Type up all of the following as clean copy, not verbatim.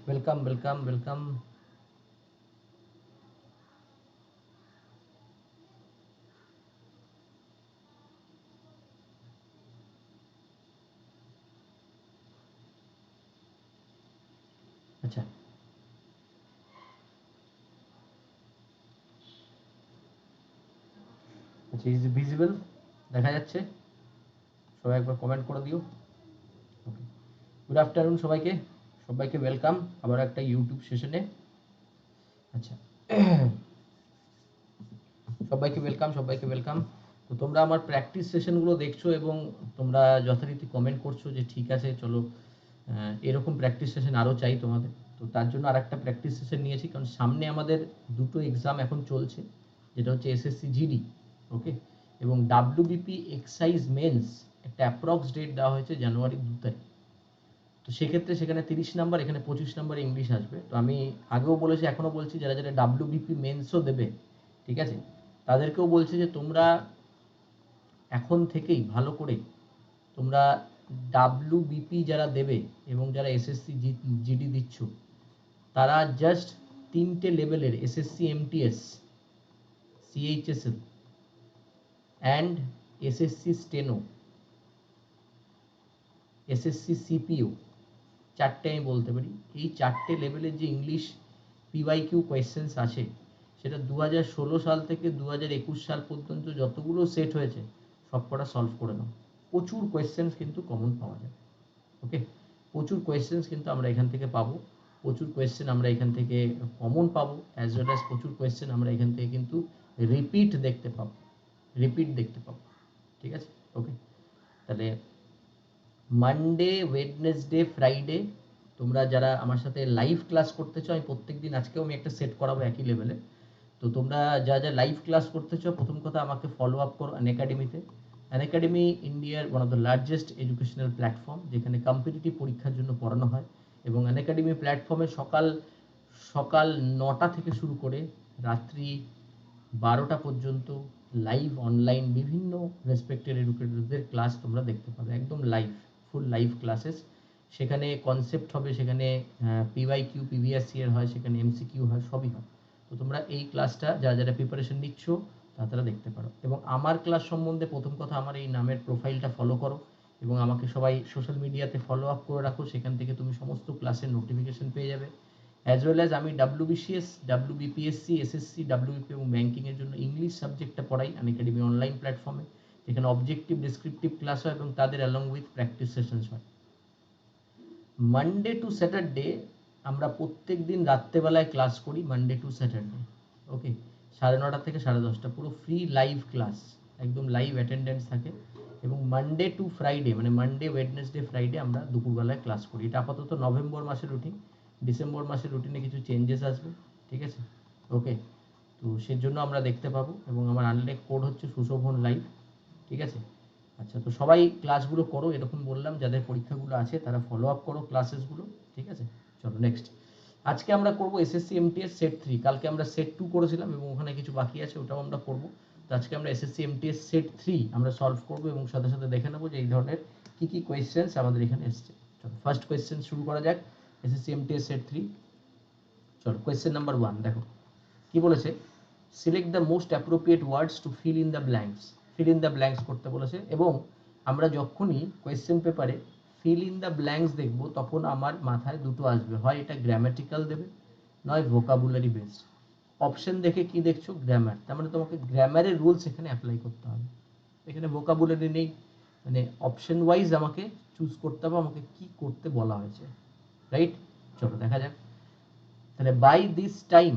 Welcome welcome welcome. আচ্ছা আচ্ছা, is visible, দেখা যাচ্ছে? সবাই একবার কমেন্ট করে দিও। ওকে, গুড আফটারনুন সবাইকে, সবাইকে ওয়েলকাম আবার একটা ইউটিউব সেশনে। আচ্ছা, সবাইকে ওয়েলকাম, সবাইকে ওয়েলকাম। তো তোমরা আমার প্র্যাকটিস সেশনগুলো দেখছো এবং তোমরা যথারীতি কমেন্ট করছো যে ঠিক আছে চলো এরকম প্র্যাকটিস সেশন আরও চাই তোমাদের। তো তার জন্য আর একটা প্র্যাকটিস সেশন নিয়েছি, কারণ সামনে আমাদের দুটো এক্সাম এখন চলছে, যেটা হচ্ছে এসএসসি জিডি, ওকে, এবং ডাব্লিউবিপি এক্সাইজ মেন্স একটা অ্যাপ্রক্স ডেট দেওয়া হয়েছে জানুয়ারি 2 তারিখ। তো সেক্ষেত্রে সেখানে 30 নাম্বার, এখানে 25 নাম্বার ইংলিশ আসবে। তো আমি আগেও বলেছি, এখনও বলছি, যারা যারা ডাব্লিউবিপি মেন্সও দেবে, ঠিক আছে, তাদেরকেও বলছি যে তোমরা এখন থেকেই ভালো করে তোমরা ডাব্লিউবিপি যারা দেবে এবং যারা এসএসসি জিডি দিচ্ছ, তারা জাস্ট 3টে লেভেলের SSC MTS, CHSL and SSC steno, SSC CPO, 4টে আমি বলতে পারি। এই 4টে লেভেলের যে ইংলিশ পিওয়াইকিউ কোয়েশ্চেন্স আছে, সেটা 2016 সাল থেকে 2021 সাল পর্যন্ত যতগুলো সেট হয়েছে সব কটা সলভ করে নাও। প্রচুর কোয়েশ্চেন্স কিন্তু কমন পাওয়া যায়, ওকে, প্রচুর কোয়েশ্চেন্স কিন্তু আমরা এখান থেকে পাবো, প্রচুর কোয়েশ্চেন আমরা এখান থেকে কমন পাবো, অ্যাজ ওয়েল অ্যাজ প্রচুর কোয়েশ্চেন আমরা এখান থেকে কিন্তু রিপিট দেখতে পাবো, রিপিট দেখতে পাবো, ঠিক আছে? ওকে, তাহলে মানডে, ওয়েডনেসডে, ফ্রাইডে তোমরা যারা আমার সাথে লাইভ ক্লাস করতে চাও, আমি প্রত্যেক দিন, আজকেও আমি একটা সেট করাবো একই লেভেলে। তো তোমরা যা যা লাইভ ক্লাস করতে চাও, প্রথম কথা আমাকে ফলো আপ করো আনএকাডেমিতে। আনএকাডেমি ইন্ডিয়ার one of the largest educational platform, যেখানে কম্পিটিটিভ পরীক্ষার জন্য পড়ানো হয়। এবং আনএকাডেমি প্ল্যাটফর্মে সকাল সকাল 9টা থেকে শুরু করে রাত্রি 12টা পর্যন্ত লাইভ অনলাইন বিভিন্ন রেসপেক্টেড এডুকেটরদের ক্লাস তোমরা দেখতে পাবে, একদম লাইভ, ফুল লাইভ ক্লাসেস। সেখানে কনসেপ্ট হবে, সেখানে পিওয়াইকিউ পিভিএসসি এর হয়, সেখানে এমসিকিউ হয়, সবই হয়। তো তোমরা এই ক্লাসটা যারা যারা প্রিপারেশন নিচ্ছ তারা দেখতে পারো। এবং আমার ক্লাস সম্বন্ধে প্রথম কথা, আমার এই নামের প্রোফাইলটা ফলো করো এবং আমাকে সবাই সোশ্যাল মিডিয়াতে ফলো আপ করে রাখো, সেখান থেকে তুমি সমস্ত ক্লাসের নোটিফিকেশন পেয়ে যাবে। অ্যাজ ওয়েল অ্যাজ আমি ডাব্লিউবিসিএস, ডাব্লিউবিপিএসসি, এসএসসি, ডাব্লিউবিপি এবং ব্যাঙ্কিংয়ের জন্য ইংলিশ সাবজেক্টটা পড়াই আনএকাডেমি অনলাইন প্ল্যাটফর্মে, যেখানে অবজেক্টিভ ডেসক্রিপটিভ ক্লাস হয় এবং তাদের অ্যালং উইথ প্র্যাকটিস সেশনস হয়। মানডে টু স্যাটারডে আমরা প্রত্যেক দিন রাত্রেবেলায় ক্লাস করি, মানডে টু স্যাটারডে, ওকে, 9:30 থেকে 10:30, পুরো ফ্রি লাইভ ক্লাস, একদম লাইভ অ্যাটেন্ডেন্স থাকে। এবং মানডে টু ফ্রাইডে, মানে মানডে, ওয়েডনেসডে, ফ্রাইডে আমরা দুপুরবেলায় ক্লাস করি। এটা আপাতত নভেম্বর মাসের রুটিন, ডিসেম্বর মাসের রুটিনে কিছু চেঞ্জেস আসবে, ঠিক আছে? ওকে, তো সেজন্য আমরা দেখতে পাবো। এবং আমার আনলাইন কোড হচ্ছে সুশোভন লাইভ, ঠিক আছে? আচ্ছা, তো সবাই ক্লাসগুলো করো, এরকম বললাম, যাদের পরীক্ষাগুলো আছে তারা ফলো আপ করো ক্লাসেসগুলো, ঠিক আছে? চলো নেক্সট, আজকে আমরা করব এসএসসি এমটিএস সেট 3। কালকে আমরা সেট 2 করেছিলাম এবং ওখানে কিছু বাকি আছে, ওটাও আমরা করব। তো আজকে আমরা এসএসসি এমটিএস সেট 3 আমরা সলভ করব এবং সাথে সাথে দেখে নেবো যে এই ধরনের কী কী কোয়েশ্চেন্স আমাদের এখানে এসছে। চলো ফার্স্ট কোয়েশ্চেন শুরু করা যাক, এসএসসি এমটিএস সেট 3। চলো কোয়েশ্চেন নাম্বার 1 দেখো কি বলেছে। Select the most appropriate words two fill in the blanks, fill in the blanks করতে বলেছে। এবং আমরা যখনই কোয়েশ্চেন পেপারে ফিল ইন দ্য ব্ল্যাঙ্কস দেখব, তখন আমার মাথায় দুটো আসবে, হয় এটা গ্রামাটিক্যাল দেবে, নয় ভোকাবুলারি বেসড। অপশন দেখে কি দেখছো? গ্রামার, তার মানে তোমাকে গ্রামারের রুলস এখানে অ্যাপ্লাই করতে হবে। এখানে ভোকাবুলারি নেই, মানে অপশন ওয়াইজ আমাকে চুজ করতে হবে আমাকে কি করতে বলা হয়েছে, রাইট? চলো দেখা যাক। তাহলে by this time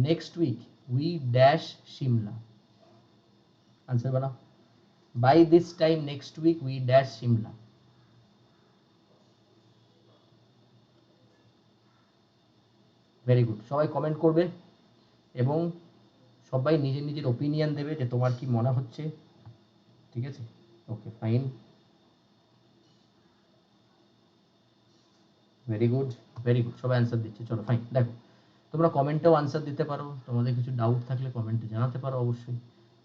next week we dash Shimla, answer বানাও। By this time next week we dash Shimla. Very good, সবাই কমেন্ট করবে এবং সবাই নিজের নিজের ওপিনিয়ন দেবে যে তোমার কি মনে হচ্ছে, ঠিক আছে? Okay fine, very good, very good, সবাই অ্যান্সার দিচ্ছে। চলো ফাইন, দেখো তোমরা কমেন্টেও আনসার দিতে পারো, তোমাদের কিছু ডাউট থাকলে কমেন্টে জানাতে পারো অবশ্যই।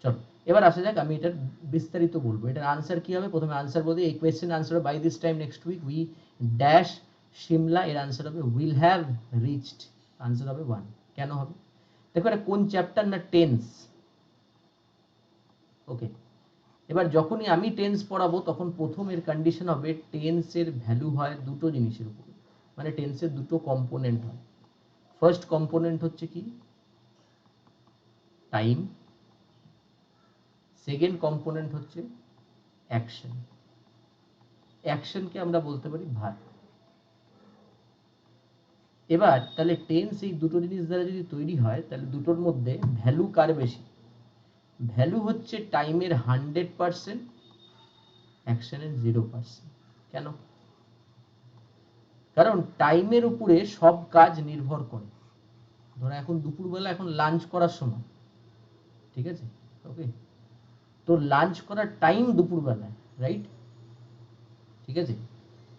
চলো এবার আসা যাক, আমি এটার বিস্তারিত বলবো। এটার আনসার কি হবে, প্রথমে আনসার বলতে এই question answer by this time next week we dash Simla, এর আনসার হবে উইল হ্যাভ রিচড, আনসার হবে 1। কেন হবে? দেখো এটা কোন চ্যাপ্টার না টেন্স। ওকে, এবার যখনই আমি টেন্স পড়াবো তখন প্রথম এর কন্ডিশন হবে টেন্সের ভ্যালু হয় দুটো জিনিসের উপর, মানে টেন্সের দুটো কম্পোনেন্ট হয়। ফার্স্ট কম্পোনেন্ট হচ্ছে কি টাইম, সেকেন্ড কম্পোনেন্ট হচ্ছে অ্যাকশন। অ্যাকশনকে আমরা বলতে পারি ভার্ব। এবার তাহলে টেন্স এই দুটো জিনিস দ্বারা যদি তৈরি হয় তাহলে দুটোর মধ্যে ভ্যালু কার বেশি? ভ্যালু হচ্ছে টাইমের 100%, অ্যাকশনের 0%। কেন? কারণ টাইমের উপরে সব কাজ নির্ভর করে। ধরো এখন দুপুরবেলা, এখন লাঞ্চ করার সময়, ঠিক আছে? ওকে, তো লাঞ্চ করার টাইম দুপুরবেলায়, রাইট? ঠিক আছে,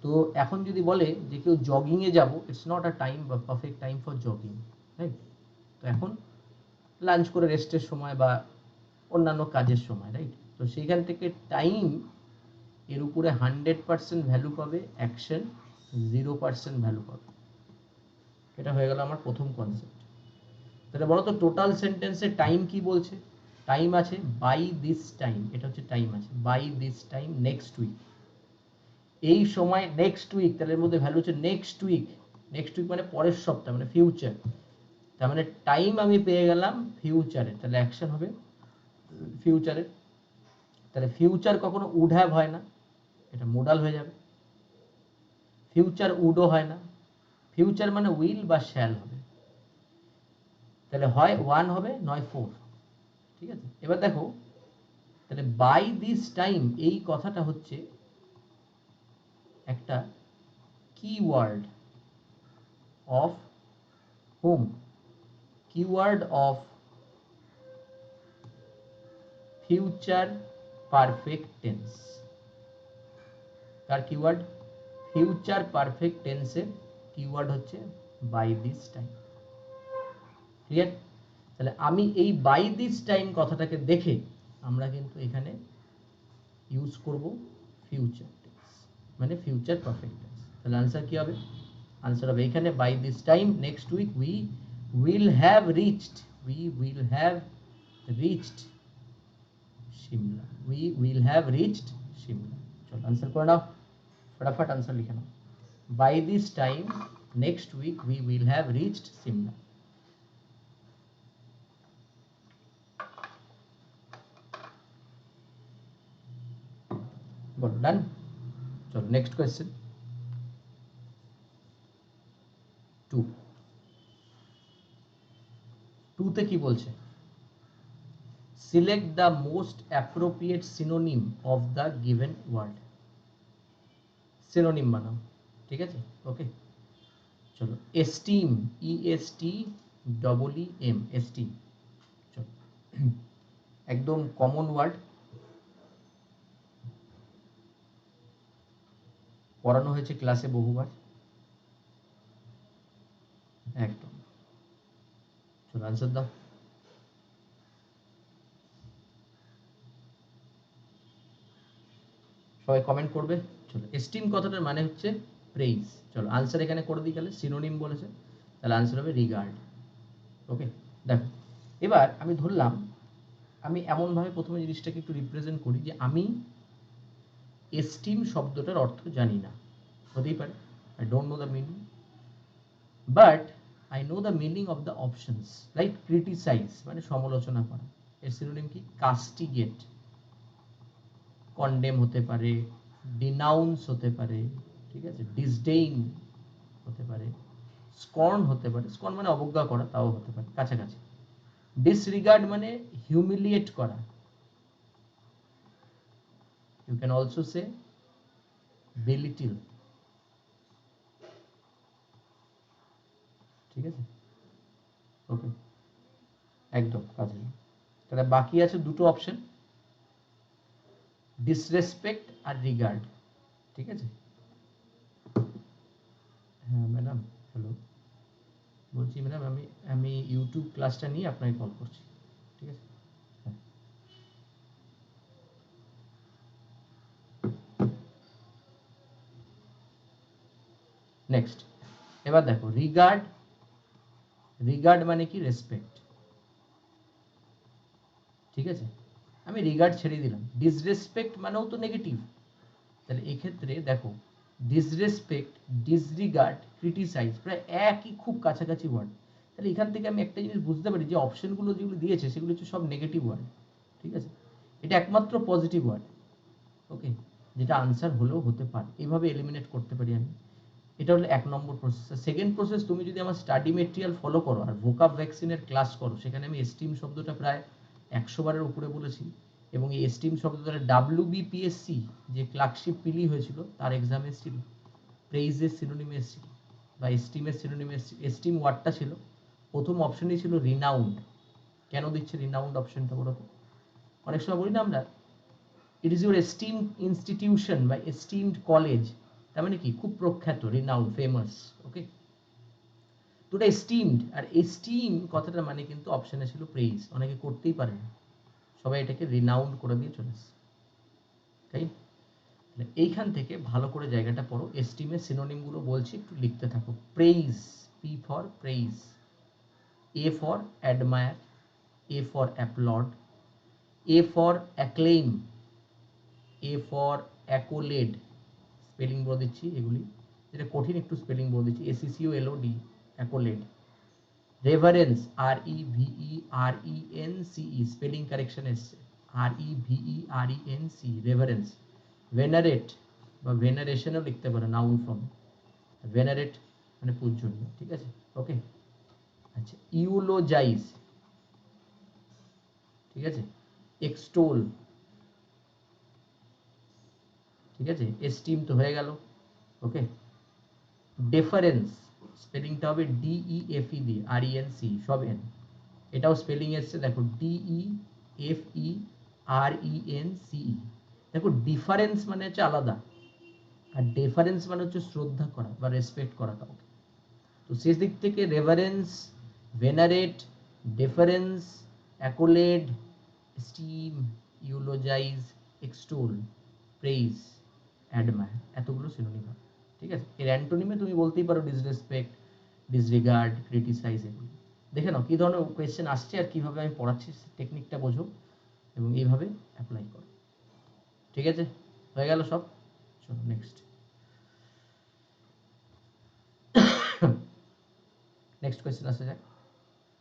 তো এখন যদি বলে যে কেউ জগিং এ যাব, ইটস নট আ টাইম বা perfect time for jogging, right? তো এখন লাঞ্চ করে রেস্টের সময় বা অন্যান্য কাজের সময়, রাইট? তো সেইখান থেকে টাইম এর উপরে 100% ভ্যালু পাবে, অ্যাকশন 0% ভ্যালু পাবে। এটা হয়ে গেল আমার প্রথম কনসেপ্ট। তাহলে বলো তো টোটাল সেন্টেন্সে টাইম কি বলছে? টাইম আছে বাই দিস টাইম, এটা হচ্ছে টাইম আছে by this time next week, এই সময় নেক্সট উইক, তাহলে এর মধ্যে ভ্যালু হচ্ছে নেক্সট উইক। নেক্সট উইক মানে পরের সপ্তাহ, মানে ফিউচার। তার মানে টাইম আমি পেয়ে গেলাম ফিউচারে, তাহলে অ্যাকশন হবে ফিউচারে। তাহলে ফিউচার কখনো উড হ্যাভ হয় না, এটা মোডাল হয়ে যাবে। ফিউচার উডও হয় না, ফিউচার মানে উইল বা শ্যাল হবে। তাহলে হয় 1 হবে, নয় 4। ঠিক আছে, এবার দেখো তাহলে বাই দিস টাইম এই কথাটা হচ্ছে একটা keyword of home, keyword of future perfect tense. Car keyword? Future perfect টেন্সের কিওয়ার্ড হচ্ছে বাই দিস টাইম। ক্লিয়ার? তাহলে আমি এই বাই দিস টাইম কথাটাকে দেখে আমরা কিন্তু এখানে ইউজ করব ফিউচার টেন্স, মানে ফিউচার পারফেক্ট টেন্স। তাহলে আনসার কি হবে? আনসার হবে এখানে by this time next week we will have reached, we will have reached Shimla, we will have reached Shimla. চলো আনসার করে নাও, फटाफट आंसर लिखे now. By this time next week we will have reached Shimla. बोलो डन। चलो next question 2। 2 তে কি বলছে? Select the most appropriate synonym of the given word. Synonym বানাও, ঠিক আছে? ওকে, চলো এস্টিম, ESTEEM, এস্টিম। চলো একদম কমন ওয়ার্ড, পড়ানো হয়েছে ক্লাসে বহুবার, একদম। চলো আনসার দাও। সবাই কমেন্ট করবে। চলো এস্টিম কথাটার মানে হচ্ছে প্রেইজ। চলো আনসার এখানে করে দিই, তাহলে সিনোনিম বলেছে, তাহলে আনসার হবে রিগার্ড। ওকে, দেখো এবার আমি ধরলাম আমি এমনভাবে প্রথমে জিনিসটাকে একটু রিপ্রেজেন্ট করি যে আমি এস্টিম শব্দটার অর্থ জানি না, হতেই পারে I don't know the meaning, but I know the meaning of the options, like criticise মানে সমালোচনা করা। এর সিনোনিম কি? কাস্টিগেট, কন্ডেম হতে পারে, ডিনাউন্স হতে পারে, ঠিক আছে, ডিসডেইন হতে পারে, স্কর্ন হতে পারে, স্কর্ন মানে অবজ্ঞা করা, তাও হতে পারে, কাছাকাছি। ডিসরিগার্ড মানে হিউমিলিয়েট করা, ইউ ক্যান অলসো সে বেলিটিল, ঠিক আছে? ওকে, একদম কাজে। তাহলে বাকি আছে দুটো অপশন, ডিসরেসপেক্ট আর রিগার্ড, ঠিক আছে? হ্যাঁ ম্যাডাম, হ্যালো, বলছি ম্যাডাম আমি আমি ইউটিউব ক্লাসটা নিয়ে আপনাকে কল করছি, ঠিক আছে? হ্যাঁ, নেক্সট, এবার দেখো রিগার্ড, রিগার্ড মানে কি রেসপেক্ট, ঠিক আছে, আমি রিগার্ড ছেড়ে দিলাম। ডিসরেসপেক্ট মানেও তো নেগেটিভ, তাহলে এক্ষেত্রে দেখো ডিসরেসপেক্ট, ডিসরিগার্ড, ক্রিটিসাইজ প্রায় একই, খুব কাছাকাছি ওয়ার্ড। তাহলে এখান থেকে আমি একটা জিনিস বুঝতে পারি যে অপশনগুলো যেগুলো দিয়েছে সেগুলো হচ্ছে সব নেগেটিভ ওয়ার্ড, ঠিক আছে, এটা একমাত্র পজিটিভ ওয়ার্ড, ওকে, যেটা আনসার হলেও হতে পারে, এইভাবে এলিমিনেট করতে পারি আমি। এটা হলো 1 নম্বর প্রসেস। সেকেন্ড প্রসেস, তুমি যদি আমার স্টাডি মেটেরিয়াল ফলো করো আর ভোকাব ভ্যাকসিনের ক্লাস করো, সেখানে আমি এস্টিম শব্দটা প্রায় 100 বারের উপরে বলেছি, এবং এই এস্টিম শব্দটা WBPSC যে ক্লার্কশিপ পিলি হয়েছিল তার এক্সামে এসেছিল, প্রেইজের সিনোনিমে এসেছিল, বা এস্টিমের সিনোনিমে এসেছিল। এস্টিম ওয়ার্ডটা ছিল প্রথম অপশনই ছিল রিনাউন্ড। কেন দিচ্ছে রিনাউন্ড অপশনটা বলো তো? অনেক সময় বলি না আমরা it is your esteem institution বা এস্টিমড কলেজ, তার মানে কি খুব প্রখ্যাত, রিনাউন্ড, ফেমাস, ওকে। তো এটা এস্টিমড, আর এস্টিম কথাটার মানে কিন্তু অপশনে ছিল প্রেইজ, অনেকে করতেই পারে না, সবাই এটাকে রিনাউন্ড করে দিয়ে চলে আসে, তাই? এইখান থেকে ভালো করে জায়গাটা পড়ো, এস্টিমের সিনোনিমগুলো বলছি, একটু লিখতে থাকো। Praise, P for praise, A for admire, A for applaud, A for acclaim, A for accolade, spelling বলে দিচ্ছি এগুলি, যেটা কঠিন একটু স্পেলিং বলে দিচ্ছি, ACCOLOD, accolade. Reverence, REVERENCE, spelling correction এসছে, REVERENC, রেভারেন্স। ভেনারেট বা ভেনারেশনও লিখতে পারো নাউন ফর্ম, ভেনারেট মানে পূজনীয়, ঠিক আছে, ওকে। আচ্ছা, ইউলোজাইজ, ঠিক আছে, এক্সটোল, ঠিক আছে, এস্টিম তো হয়ে গেল, ওকে। ডেফারেন্স, স্পেলিংটা হবে DEFE দিয়ে, RENC, সব এন, এটাও স্পেলিং এসছে দেখো, DEFERENCE। দেখো ডিফারেন্স মানে হচ্ছে আলাদা, আর ডিফারেন্স মানে হচ্ছে শ্রদ্ধা করা বা রেসপেক্ট করা কাউকে। তো শেষ দিক থেকে reverence, venerate, difference, accolade, esteem, eulogise, extol, praise, admire, এতগুলো সিনোনিম হয়, ঠিক আছে। এর অ্যান্টোনিমে তুমি বলতেই পারো ডিসরেসপেক্ট, ডিসরিগার্ড, ক্রিটিসাইজ, এগুলো দেখে নাও কী ধরনের কোয়েশ্চেন আসছে আর কীভাবে আমি পড়াচ্ছি, টেকনিকটা বোঝো এবং এইভাবে অ্যাপ্লাই করো, ঠিক আছে। হয়ে গেল সব, চলো নেক্সট। নেক্সট কোয়েশ্চেন আসা যাক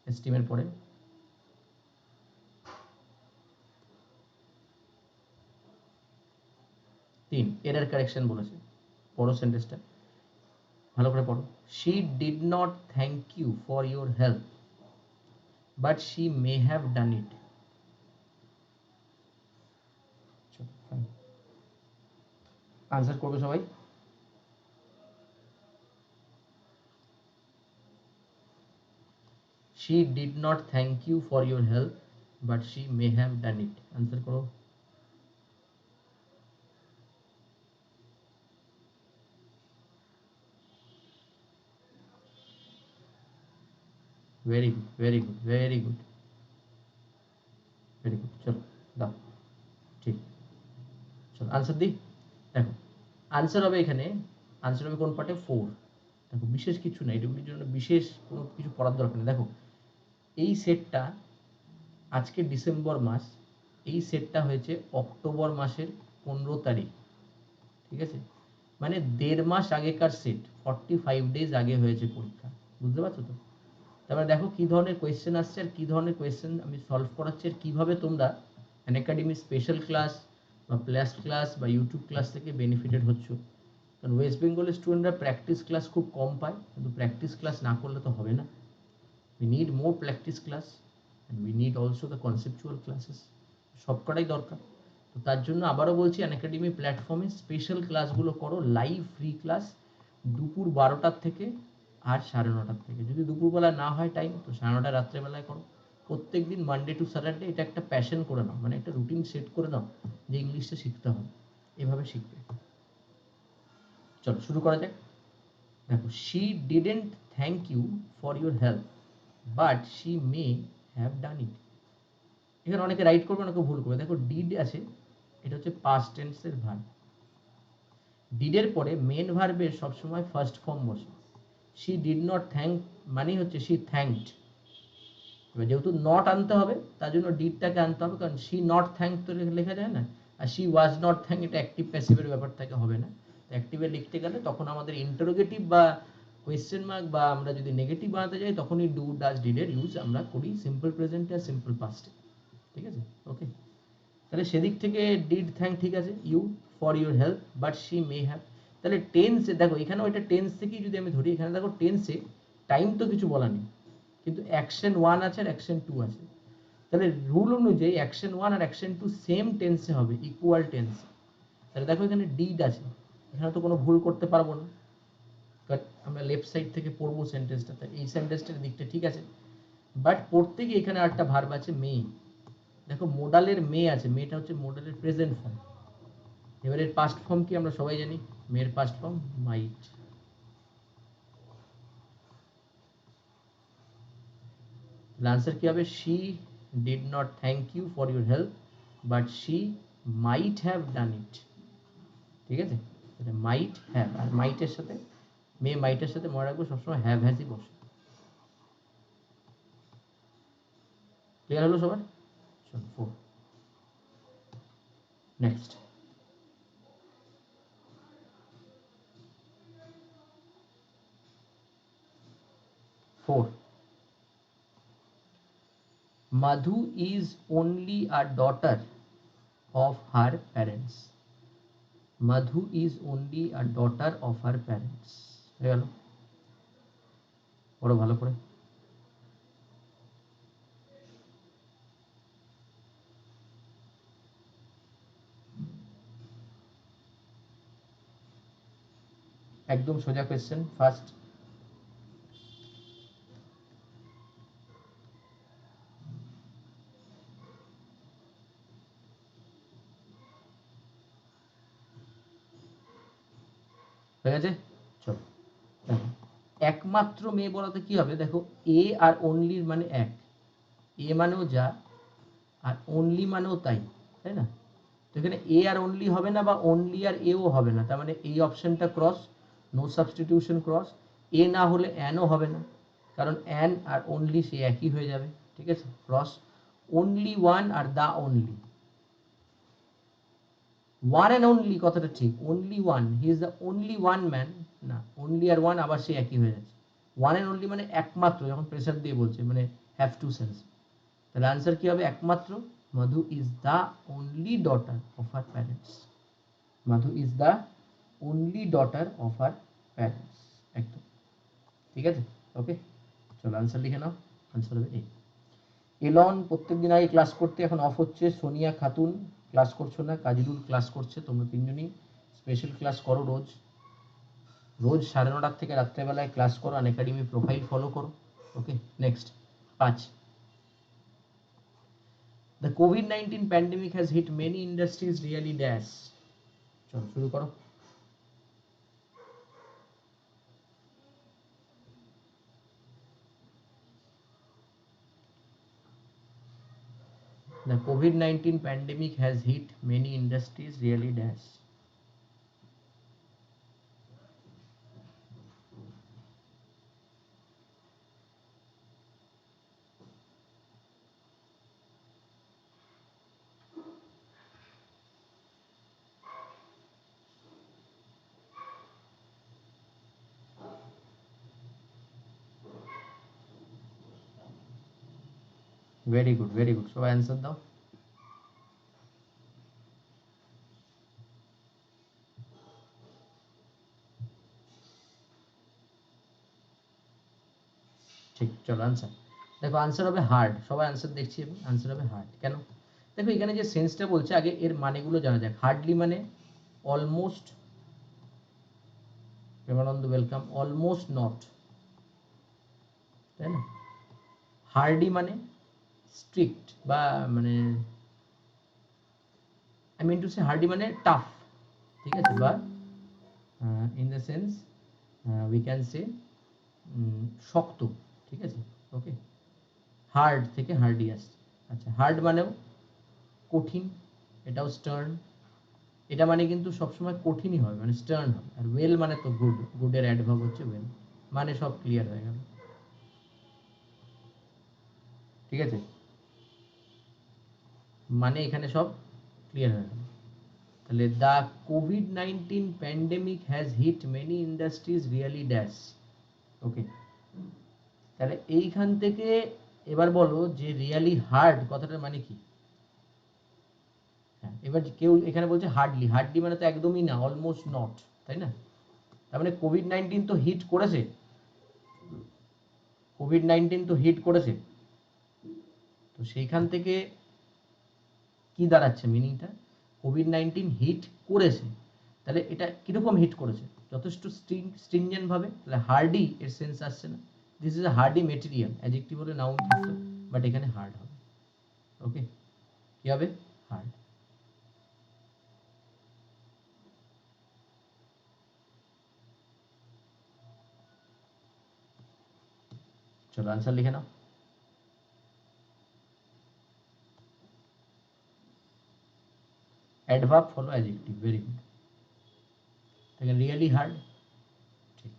এস্টিমের পরে। 3 এরর কারেকশন বলেছে, পড়ো সেন্টেন্সটা ভালো করে পড়ো। She did not thank you for your help but she may have done it. Answer করবে সবাই। She did not thank you for your help but she may have done it, answer করো। Very good, very good, very good, very good, চলো দাও, ঠিক, চলো answer দিই। দেখো answer হবে এখানে, আনসার হবে কোন পার্টে, 4। দেখো বিশেষ কিছু না, এটুকুর জন্য বিশেষ কোনো কিছু পড়ার দরকার নেই। দেখো এই সেটটা আজকে ডিসেম্বর মাস, এই সেটটা হয়েছে অক্টোবর মাসের 15 তারিখ, ঠিক আছে, মানে 1.5 মাস আগেকার সেট, 45 ডেজ আগে হয়েছে পরীক্ষা, বুঝতে পারছো তো? তারপরে দেখো কি ধরনের কোয়েশ্চেন আসছে আর কি ধরনের কোয়েশ্চেন আমি সলভ করাচ্ছি, আর কীভাবে তোমরা অ্যানএকাডেমি স্পেশাল ক্লাস বা প্লাস ক্লাস বা ইউটিউব ক্লাস থেকে বেনিফিটেড হচ্ছ। কারণ ওয়েস্ট বেঙ্গলের স্টুডেন্টরা প্র্যাকটিস ক্লাস খুব কম পায়, কিন্তু প্র্যাকটিস ক্লাস না করলে তো হবে না। we need more practice class and we need also the conceptual classes, সবকটাই দরকার। তো তার জন্য আবারও বলছি অ্যানএকাডেমি প্ল্যাটফর্মে স্পেশাল ক্লাসগুলো করো, লাইভ ফ্রি ক্লাস, দুপুর 12টার থেকে আর 9:30টার থেকে, যদি দুপুরবেলা না হয় টাইম তো 9:30 রাত্রেবেলায় করো, প্রত্যেক দিন মানডে টু স্যাটারডে। এটা একটা প্যাশন করে নাও, মানে একটা রুটিন সেট করে নাও যে ইংলিশটা শিখতে হবে, এভাবে শিখবে। চলো শুরু করা যাক। দেখো she didn't thank you for your help but she may have done it. এখানে অনেকে রাইট করবে, অনেকে ভুল করবে। দেখো ডিড আছে, এটা হচ্ছে পাস্ট টেন্সের ভার্ব, ডিডের পরে মেন ভার্বের সবসময় ফার্স্ট ফর্ম বসে। শি ডিড নট থ্যাঙ্ক মানে হচ্ছে শি থ্যাঙ্কড। এবার যেহেতু নট আনতে হবে তার জন্য ডিডটাকে আনতে হবে, কারণ শি নট থ্যাঙ্ক তো লেখা যায় না, আর শি ওয়াজ নট থ্যাঙ্ক এটা অ্যাক্টিভ প্যাসিভের ব্যাপার থেকে হবে না। অ্যাক্টিভে লিখতে গেলে তখন আমাদের ইন্টারোগেটিভ বা কোয়েশ্চেন মার্ক বা আমরা যদি নেগেটিভ বানাতে যাই তখনই ডু ডাজ ডিডের ইউজ আমরা করি সিম্পল প্রেজেন্টে আর সিম্পল পাস্টে। ঠিক আছে, ওকে। তাহলে সেদিক থেকে ডিড থ্যাঙ্ক ঠিক আছে, you for your help, but she may have. তাহলে টেন্সে দেখো, এখানে ওইটা টেন্স থেকেই যদি আমি ধরি, এখানে দেখো টেন্সে টাইম তো কিছু বলা নেই, কিন্তু অ্যাকশন 1 আছে আর অ্যাকশন 2 আছে। তাহলে রুল অনুযায়ী অ্যাকশন 1 আর অ্যাকশন 2 সেম টেন্সে হবে, ইকুয়াল টেন্সে। তাহলে দেখো এখানে ডিড আছে, এখানে তো কোনো ভুল করতে পারবো না, কারণ আমরা লেফট সাইড থেকে পড়বো সেন্টেন্সটা, তাই এই সেন্টেন্সটার দিকটা ঠিক আছে। বাট পড়তে গিয়ে এখানে একটা ভার্ব আছে মে। দেখো মোডালের মে আছে, মেটা হচ্ছে মোডালের প্রেজেন্ট ফর্ম। এবার এর পাস্ট ফর্ম কি আমরা সবাই জানি, মেয়ের পাস্ট ফর্ম মাইট। আনসার কি হবে, she did not thank you for your help but she might have done it. ঠিক আছে, মাইট হ্যাভ, আর মাইটের সাথে মে মাইটের সাথে মনে রাখবো সবসময় হ্যাভ হ্যাজই বসে। ক্লিয়ার হলো সবার? চলো 4 next. 4 Madhu is only a daughter of her parents. Madhu is only a daughter of her parents. হয়ে গেল, পড়ো ভালো করে। একদম সোজা কোয়েশ্চেন ফার্স্ট। হয়ে গেছে, চলো দেখো একমাত্র মেয়ে বলাতে কি হবে, দেখো এ আর অনলির মানে এক, এ মানেও যা আর অনলি মানেও তাই, তাই না? তো এখানে এ আর অনলি হবে না, বা অনলি আর এও হবে না, তার মানে এই অপশনটা ক্রস, নো সাবস্টিটিউশন ক্রস। এ না হলে অ্যানও হবে না, কারণ অ্যান আর অনলি সে একই হয়ে যাবে। ঠিক আছে, ক্রস। অনলি ওয়ান আর the only, one and only কথাটা ঠিক, only one, he is the only one man, না অনলি আর ওয়ান আবার সে একই হয়ে যাচ্ছে। ওয়ান অ্যান্ড অনলি মানে একমাত্র, যখন প্রেসার দিয়ে বলছে মানে হ্যাভ টু সেন্স। তাহলে আনসার কি হবে, একমাত্র। Madhu is the only daughter of her parents. Madhu is the only daughter of her parents, একদম ঠিক আছে, ওকে। চলো আনসার লিখে নাও, আনসার হবে এ। এলন প্রত্যেকদিন আগে ক্লাস করতে, এখন অফ হচ্ছে। সোনিয়া খাতুন ক্লাস করছো না, কাজরুল ক্লাস করছে। তোমরা তিনজনই স্পেশাল ক্লাস করো রোজ, রোজ 9:30 থেকে রাত্রেবেলায় ক্লাস করো, আনএকাডেমি প্রোফাইল ফলো করো, okay. Next 5 The COVID-19 pandemic has hit many industries really dash. চলো শুরু করো। The COVID-19 pandemic has hit many industries really dash. Very good, very good, সবাই অ্যান্সার দাও। ঠিক, চলো আনসার দেখো, আনসার হবে হার্ড। সবাই আনসার দেখছি, এবং আনসার হবে হার্ড। কেন? দেখো এখানে যে সেন্সটা বলছে, আগে এর মানেগুলো জানা যাক। হার্ডলি মানে almost, Premananda welcome, almost not, তাই না? হার্ডি মানে স্ট্রিক্ট, বা মানে I mean to say hardy মানে টাফ, ঠিক আছে, বা in the sense we can say শক্ত, ঠিক আছে, ওকে। হার্ড থেকে হার্ডি আসছে। আচ্ছা, হার্ড মানেও কঠিন, এটাও স্টার্ন, এটা মানে কিন্তু সবসময় কঠিনই হবে, মানে স্টার্ন হবে। আর ওয়েল মানে তো গুড, গুডের অ্যাডভার্ব হচ্ছে ওয়েল, মানে সব ক্লিয়ার হয়ে গেল। ঠিক আছে, মানে এখানে সব ক্লিয়ার হয়ে গেল। তাহলে দ্য কোভিড-19 pandemic has hit many industries really dash. Okay, তাহলে এইখান থেকে এবার বলো যে রিয়েলি হার্ড কথাটার মানে কি। হ্যাঁ, এবার কেউ এখানে বলছে হার্ডলি, হার্ডলি মানে তো একদমই না, অলমোস্ট নট, তাই না? তার মানে কোভিড-19 তো হিট করেছে, কোভিড-19 তো হিট করেছে, তো সেইখান থেকে কি দাঁড়াচ্ছে মিনিংটা, কোভিড-19 হিট করেছে, তাহলে এটা কিরকম হিট করেছে, যথেষ্ট স্ট্রিনজেন্ট ভাবে, তাহলে হার্ডি এর সেন্স আসছে না। This is a hardy material, adjective হলে নাউন থাকতো, বাট এখানে হার্ড হবে। ওকে, কি হবে, হার্ড। চলো आंसर লিখে নাও। adverb follow adjective, very good। তাহলে really hard, ঠিক।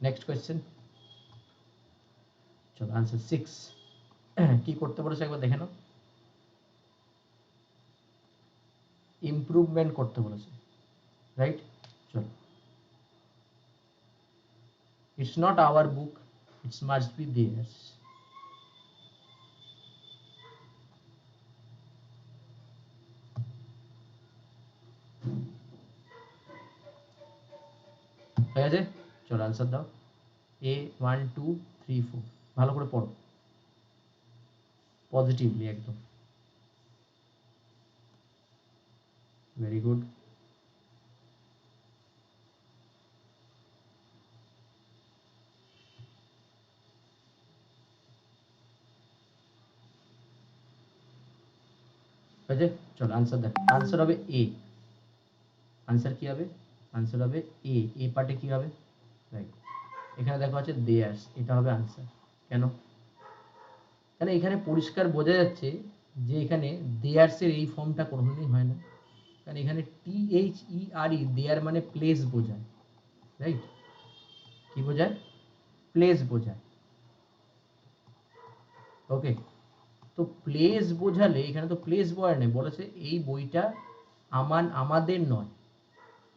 নেক্সট কোয়েশ্চেন, চলো आंसर 6 কি করতে বলেছে একবার দেখে নাও। ইমপ্রুভমেন্ট করতে বলেছে, রাইট। চলো, it's not our book, it must be theirs। হয়ে গেছে, চলো आंसर দাও। A 1 2 3 4, ভালো করে পড়ো পজিটিভলি একদম, ভেরি গুড। হয়েছে, চলো आंसर দেখো, आंसर হবে A। आंसर কি হবে, आंसर হবে A। এ পার্টে কি হবে, রাইট। এখানে দেখো আছে দেয়ার্স, এটা হবে आंसर। কেন, কারণ এখানে পরিষ্কার বোঝা যাচ্ছে যে এখানে দেয়ার্স এর এই ফর্মটা কোনোদিনই হয় না, কারণ এখানে THERE, দেয়ার মানে প্লেস বোঝায়, রাইট। কি বোঝায়, প্লেস বোঝায়। ওকে, তো প্লেস বোঝালে এখানে তো প্লেস বয় নেই, বলেছে এই বইটা আমাদের নয়,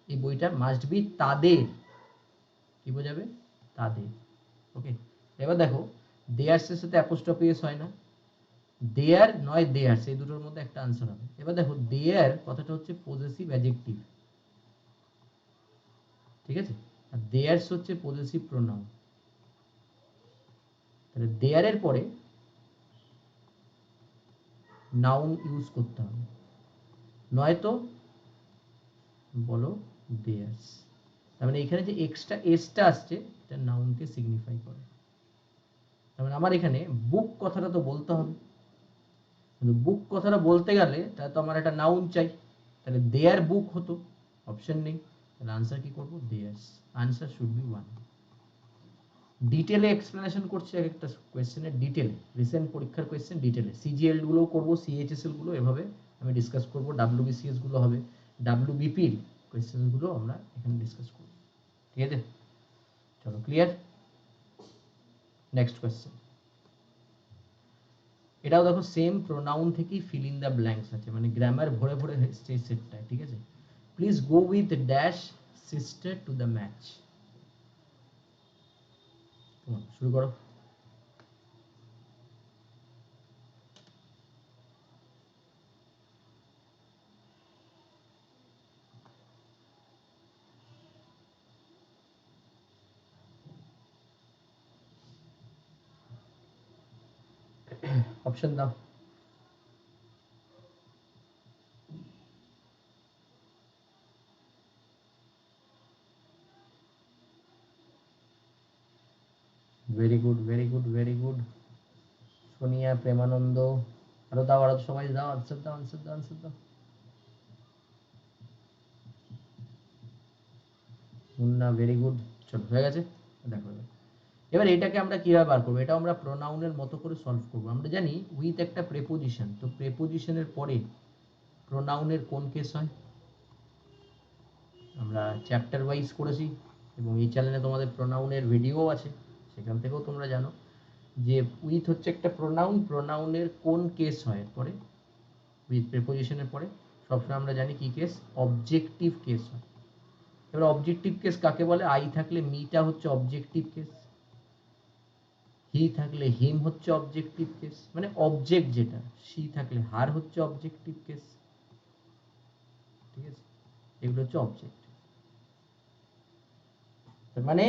এই বইটা মাস্ট বি তাদের, কি বোঝাবে, তাদের। ওকে, এবার দেখো দেয়ার্স এর সাথে অ্যাপোস্ট্রফি এস হয় না, দেয়ার নয় দেয়ার্স, এই দুটোর মধ্যে একটা আনসার হবে। এবার দেখো দেয়ার কথাটা হচ্ছে পজেসিভ অ্যাডজেক্টিভ, ঠিক আছে, আর দেয়ার্স হচ্ছে পজেসিভ প্রোনাউন। তাহলে দেয়ার এর পরে নাউন ইউজ করতে হবে, নয়তো বলো দেয়ার্স। তার মানে এখানে যে এক্সট্রা এসটা আসছে এটা নাউনকে সিগনিফাই করে। তার মানে আমার এখানে বুক কথাটা তো বলতে হবে, কিন্তু বুক কথাটা বলতে গেলে তাহলে তো আমার একটা নাউন চাই, তাহলে দেয়ার বুক হতো, অপশন নেই, তাহলে আনসার কি করবো, দেয়ার্স। Answer should be 1। ডিটেলে এক্সপ্লেনেশন করছি এক একটা কোয়েশ্চেনের ডিটেলে, রিসেন্ট পরীক্ষার কোয়েশ্চেন ডিটেলে, সিজিএল গুলোও করবো, সিএইচএসএল গুলো এভাবে আমি ডিসকাস করবো, ডাব্লিউবিসিএস গুলো হবে, ডাব্লিউবিপির কোয়েশ্চেন গুলো আমরা এখানে ডিসকাস করবো, ঠিক আছে। চলো ক্লিয়ার, নেক্সট কোয়েশ্চেন। এটাও দেখো সেম প্রোনাউন থেকেই ফিল ইন দ্য ব্ল্যাঙ্কস আছে, মানে গ্রামার ভরে ভরে এসছে এই সেটটায়, ঠিক আছে। Please go with dash sister to the match. শুরু করো। অপশন দাও। Very good, very good, very good. Sonia, Premananda, আরো দাও, আরো সবাই দাও, আনসার দাও, আনসার দাও, আনসার দাও। Munna, very good. চলো হয়ে গেছে, দেখো এবার এটাকে আমরা কিভাবে বার করবো, এটা আমরা প্রোনাউনের মতো করে সলভ করবো। আমরা জানি উইথ একটা প্রেপোজিশন, তো প্রেপোজিশনের পরে প্রোনাউনের কোন কেস হয়, আমরা চ্যাপ্টার ওয়াইজ করেছি এবং এই চ্যানেলে তোমাদের প্রোনাউনের ভিডিও আছে, সেখান থেকেও তোমরা জানো যে উইথ হচ্ছে একটা প্রোনাউন, প্রোনাউনের কোন কেস হয় পরে, উইথ প্রিপোজিশনের পরে সবসময় আমরা জানি কি কেস, অবজেক্টিভ কেস হয়। এবার অবজেক্টিভ কেস কাকে বলে? আই থাকলে মিটা হচ্ছে অবজেক্টিভ কেস, হি থাকলে হিম হচ্ছে অবজেক্টিভ কেস, মানে অবজেক্ট যেটা, সি থাকলে হার হচ্ছে অবজেক্টিভ কেস, ঠিক আছে? এগুলো হচ্ছে অবজেক্ট। তার মানে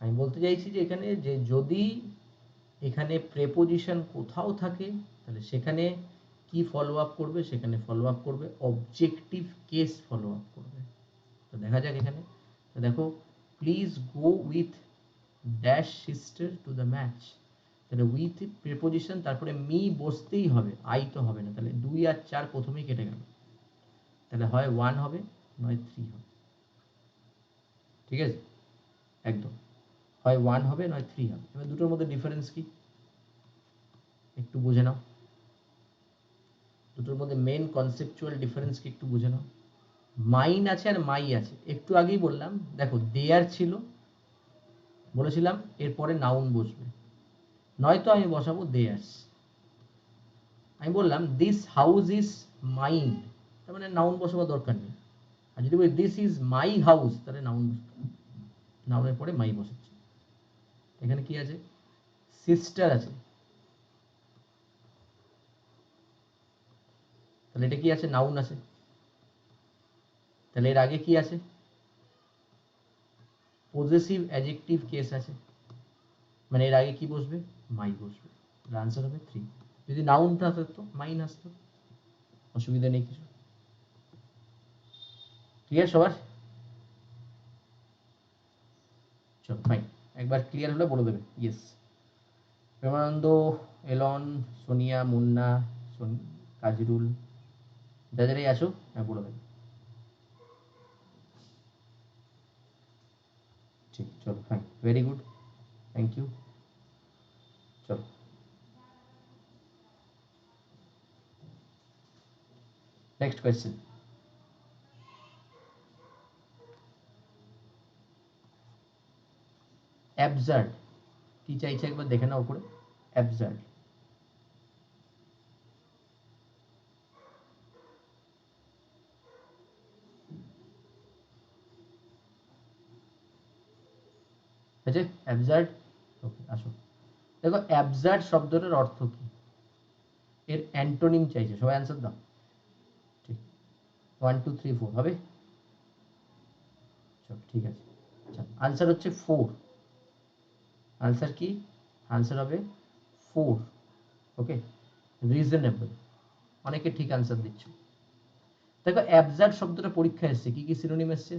আমি বলতে চাইছি যে এখানে যে যদি এখানে প্রেপোজিশন কোথাও থাকে তাহলে সেখানে কি ফলো আপ করবে, সেখানে ফলো আপ করবে অবজেক্টিভ কেস ফলো আপ করবে। তো দেখা যাক এখানে, তো দেখো please go with dash sister to the match, তাহলে উইথ প্রেপোজিশন তারপরে মি বসতেই হবে, আই তো হবে না, তাহলে 2 আর 4 প্রথমেই কেটে গেল, তাহলে হয় 1 হবে নয় 3 হবে, ঠিক আছে? একদম হয় 1 হবে নয় 3 হবে। এবার দুটোর মধ্যে ডিফারেন্স কি একটু বুঝে নাও, দুটোর মধ্যে মেন কনসেপচুয়াল ডিফারেন্স কি একটু বুঝে নাও। মাইন আছে আর মাই আছে, একটু আগেই বললাম, দেখো দেয়ার ছিল, বলেছিলাম এরপরে নাউন বসবে, নয়তো আমি বসাবো দেয়ার্স। আমি বললাম দিস হাউস ইজ মাইন, তার মানে নাউন বসাবার দরকার নেই। আর যদি বলি দিস ইজ মাই হাউস, তাহলে নাউন বসবে, নাউনের পরে মাই বসাচ্ছে। এখানে কি আছে? সিস্টার আছে, তাহলে এটা কি আছে? নাউন আছে। তাহলে এর আগে কি আছে? পজেসিভ অ্যাডজেক্টিভ কেস আছে, মানে এর আগে কি বসবে? মাই বসবে, তাহলে আনসার হবে 3। যদি নাউন থাকতো মাইন আসতো, অসুবিধা নেই কিছু। ক্লিয়ার সবার? চলো ফাইন, একবার ক্লিয়ার হলে বলে দেবে ইয়েস। প্রেমানন্দ, এলন, সোনিয়া, মুন্না, কাজরুল, যা যারাই আছো হ্যাঁ বলে দেবে। ঠিক, চলো fine, very good, thank you. চলো নেক্সট কোয়েশ্চেন। অ্যাবসার্ড কি চাইছে একবার দেখে নাও উপরে, অ্যাবসার্ড। আছে অ্যাবসার্ড, ওকে আসো। দেখো অ্যাবসার্ড শব্দটার অর্থ কি, এর অ্যান্টোনিম চাইছে, সবাই অ্যান্সার দাও। ঠিক, 1 2 3 4 হবে। চল ঠিক আছে, আচ্ছা আনসার হচ্ছে 4। আনসার কি? আনসার হবে 4, ওকে। রিজনেবল, অনেকে ঠিক আনসার দিচ্ছ। দেখো অ্যাবসার্ড শব্দটা পরীক্ষায় এসছে, কি কি সিনোনিম এসছে?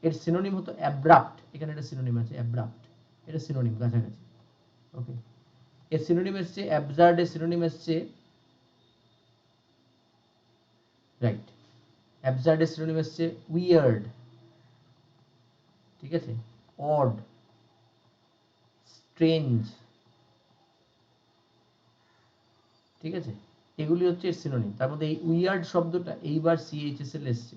এর সিনোনিম হতো অ্যাব্রাপ্ট, এখানে একটা সিনোনিম আছে অ্যাব্রাপ্ট, এটা সিনোনিম কাছাকাছি, ওকে। এর সিনোনিম এসছে অ্যাবসার্ড, এর সিনোনিম এসছে রাইট, অ্যাবসার্ড এর সিনোনিম এসছে উইয়ার্ড, ঠিক আছে, অড, স্ট্রেঞ্জ, ঠিক আছে, এগুলি হচ্ছে এর সিনোনিম। তার মধ্যে এই উইয়ার্ড শব্দটা এইবার সিএইচএসএল এসছে,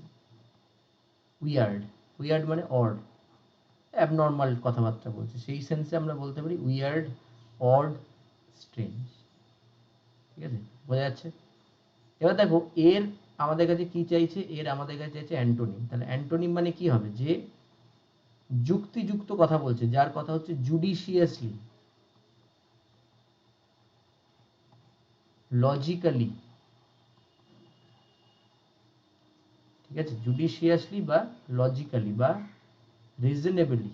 উইয়ার্ড, উইয়ার্ড মানে অড, অ্যাবনর্মাল কথাবার্তা বলছে, সেই সেন্সে আমরা বলতে পারি উইয়ার্ড, অড, স্ট্রেঞ্জ, ঠিক আছে, বোঝা যাচ্ছে? এবার দেখো এর আমাদের কাছে কি চাইছে, এর আমাদের কাছে চাইছে অ্যান্টোনিম। তাহলে অ্যান্টোনিম মানে কি হবে? যে যুক্তিযুক্ত কথা বলছে, যার কথা হচ্ছে জুডিশিয়াসলি, লজিক্যালি, ঠিক আছে, জুডিশিয়াসলি বা লজিক্যালি বা রিজনেবলি,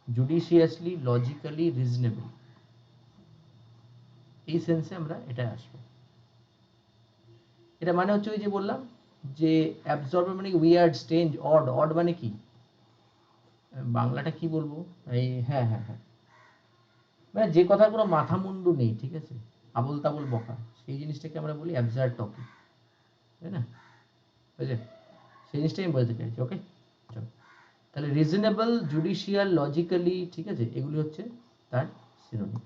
জুডিশিয়াসলি, লজিক্যালি, রিজনেবল, এই সেন্সে আমরা এটা আসবো। এটা মানে হচ্ছে ওই যে বললাম যে অ্যাবজর্বার মানে উইয়ার্ড, স্ট্রেঞ্জ, অড, অড মানে কি, বাংলাটা কি বলবো, এই হ্যাঁ হ্যাঁ হ্যাঁ, মানে যে কথাগুলো মাথা মুন্ডু নেই, ঠিক আছে, আবল তাবল বকা, সেই জিনিসটাকে আমরা বলি অ্যাবসার্ড টপিক, তাই না? বুঝলে, সেই জিনিসটাই আমি বলতে চাইছি, ওকে। চলো তাহলে রিজনেবল, জুডিশিয়াল, লজিক্যালি, ঠিক আছে, এগুলি হচ্ছে তার সিনোনিম।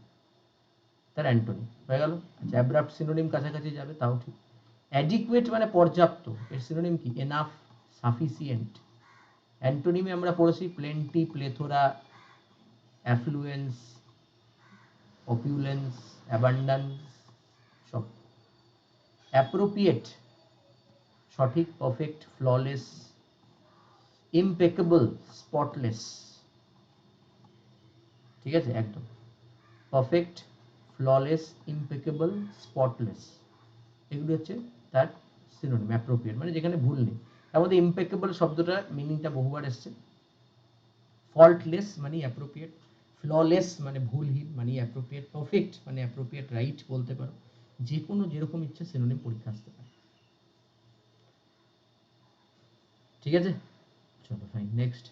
তার অ্যান্টোনি হয়ে গেল। আচ্ছা, অ্যাব্রাপ্ট সিনোনিম কাছাকাছি যাবে, তাও ঠিক। অ্যাডিকুয়েট মানে পর্যাপ্ত, এর সিনোনিম কি? Enough, sufficient. অ্যান্টোনিমে আমরা পড়েছি প্লেন্টি, প্লেথোরা, অ্যাফ্লুয়েন্স, অপিউলেন্স, অ্যাবান্ডান্স সব। অ্যাপ্রোপ্রিয়েট সঠিক, পারফেক্ট, ফ্ললেস, ইমপেকেবল, স্পটলেস, ঠিক আছে, একদম পারফেক্ট, ফ্ললেস, ইমপেকেবল, স্পটলেস, এগুলি হচ্ছে তার সিনোনিম। অ্যাপ্রোপ্রিয়েট মানে যেখানে ভুল নেই। তার মধ্যে ইমপেকেবল শব্দটা মিনিংটা বহুবার এসছে। ফল্টলেস মানে অ্যাপ্রোপ্রিয়েট, ফ্ললেস মানে ভুলহীন মানে অ্যাপ্রোপ্রিয়েট, পারফেক্ট মানে অ্যাপ্রোপ্রিয়েট রাইট বলতে পারো। যে কোনো যেরকম ইচ্ছে সিনোনিম পরীক্ষা আসতে পারে, ঠিক আছে। চলো ফাইন, নেক্সট।